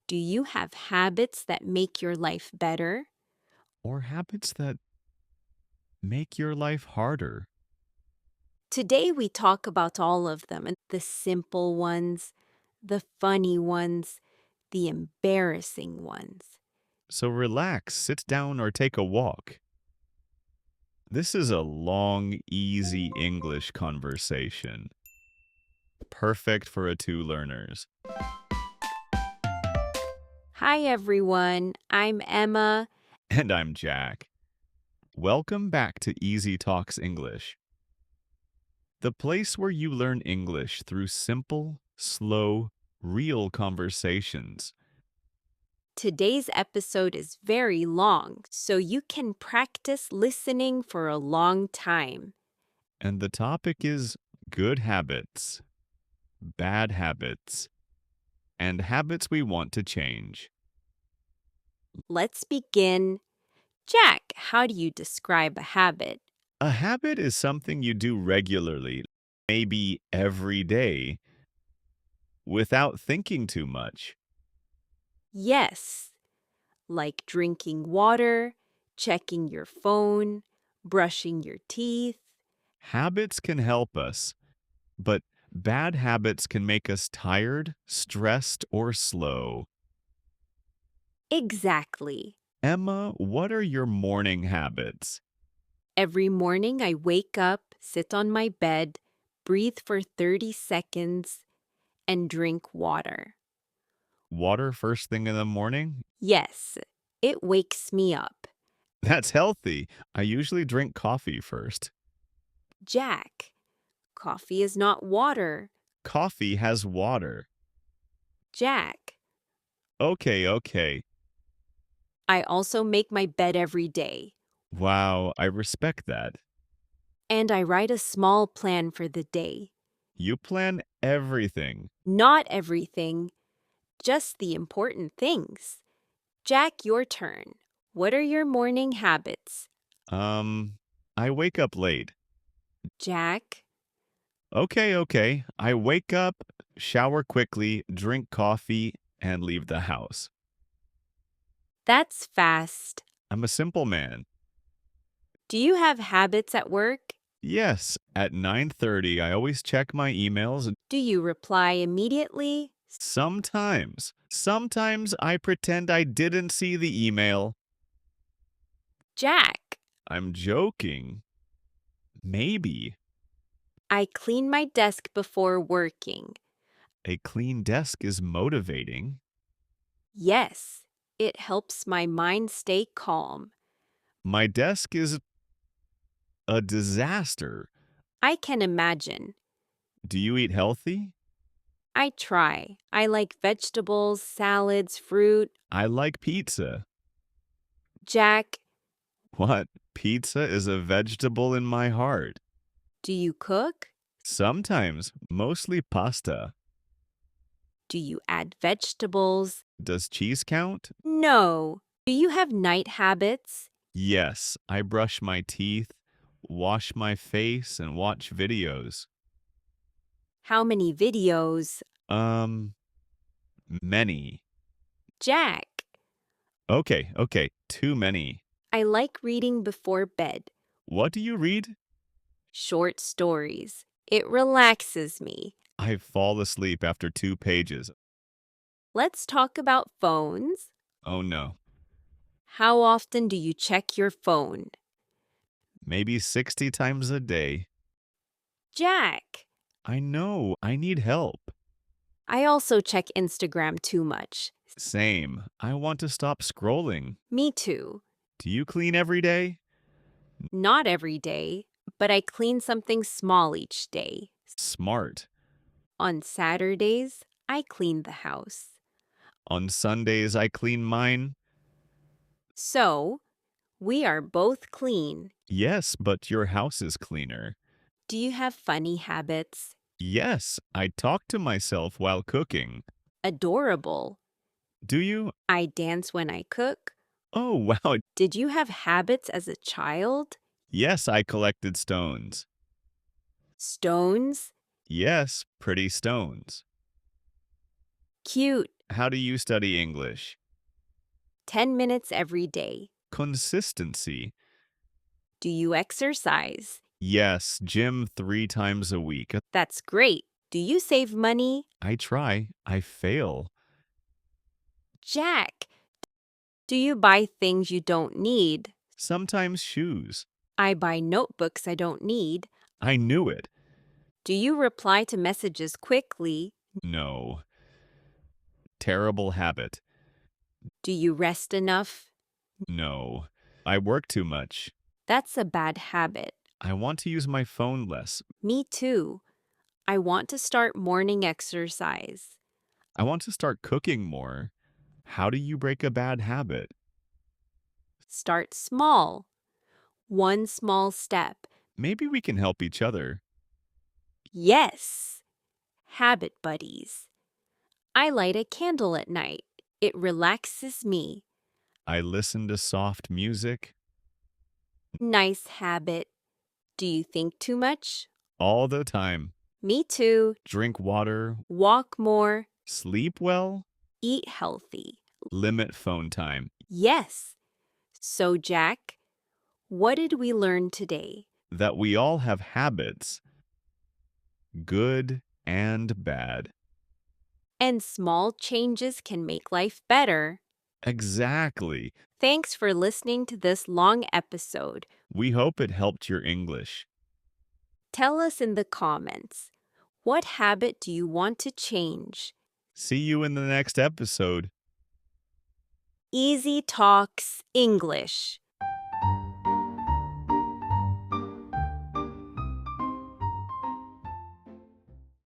Do you have habits that make your life better? Or habits that make your life harder? Today we talk about all of them and the simple ones, the funny ones, the embarrassing ones. So relax, sit down, or take a walk. This is a long, easy English conversation, perfect for a two learners. Hi everyone, I'm Emma. And I'm Jack. Welcome back to Easy Talks English, the place where you learn English through simple, slow, real conversations. Today's episode is very long, so you can practice listening for a long time. And the topic is good habits, bad habits, and habits we want to change. Let's begin. Jack, how do you describe a habit? A habit is something you do regularly, maybe every day, without thinking too much. Yes, like drinking water, checking your phone, brushing your teeth. Habits can help us, but bad habits can make us tired, stressed, or slow. Exactly. Emma, what are your morning habits? Every morning I wake up, sit on my bed, breathe for 30 seconds, and drink water. Water first thing in the morning? Yes, it wakes me up. That's healthy. I usually drink coffee first. Jack, coffee is not water. Coffee has water. Jack, Okay. I also make my bed every day. Wow, I respect that. And I write a small plan for the day. You plan everything. Not everything, just the important things. Jack, your turn. What are your morning habits? Um, I wake up late. Jack, Okay. I wake up, shower quickly, drink coffee, and leave the house. that's fast. I'm a simple man. Do you have habits at work? Yes, at 9:30 I always check my emails. Do you reply immediately? Sometimes I pretend I didn't see the email. Jack, I'm joking. Maybe. I clean my desk before working. A clean desk is motivating. Yes, it helps my mind stay calm. My desk is a disaster. I can imagine. Do you eat healthy? I try. I like vegetables, salads, fruit. I like pizza. Jack, What? Pizza is a vegetable in my heart. do you cook? Sometimes, mostly pasta. Do you add vegetables? Does cheese count? No. Do you have night habits? Yes, I brush my teeth, wash my face, and watch videos. How many videos? Um, Many. Jack, Okay, too many. I like reading before bed. What do you read? Short stories. It relaxes me. I fall asleep after 2 pages. Let's talk about phones. Oh no, How often do you check your phone? maybe 60 times a day. Jack, I know, I need help. I also check Instagram too much. Same, I want to stop scrolling. Me too. Do you clean every day? Not every day, but I clean something small each day. Smart. On Saturdays, I clean the house. On Sundays, I clean mine. So, we are both clean. Yes, but your house is cleaner. Do you have funny habits? Yes, I talk to myself while cooking. Adorable. Do you? I dance when I cook. Oh, wow. Did you have habits as a child? Yes, I collected stones. Stones? Yes, pretty stones. Cute. How do you study English? 10 minutes every day. Consistency. Do you exercise? Yes, gym 3 times a week. That's great. Do you save money? I try. I fail. Jack, do you buy things you don't need? Sometimes shoes. I buy notebooks I don't need. I knew it. Do you reply to messages quickly? No. Terrible habit. Do you rest enough? No. I work too much. That's a bad habit. I want to use my phone less. Me too. I want to start morning exercise. I want to start cooking more. How do you break a bad habit? Start small. One small step. Maybe we can help each other. Yes. Habit buddies. I light a candle at night. It relaxes me. I listen to soft music Nice habit. Do you think too much? all the time. Me too. Drink water, Walk more. sleep well, Eat healthy. limit phone time. Yes. So, Jack, what did we learn today? That we all have habits, good and bad. And small changes can make life better. Exactly. Thanks for listening to this long episode. We hope it helped your English. Tell us in the comments, what habit do you want to change? See you in the next episode. Easy Talks English.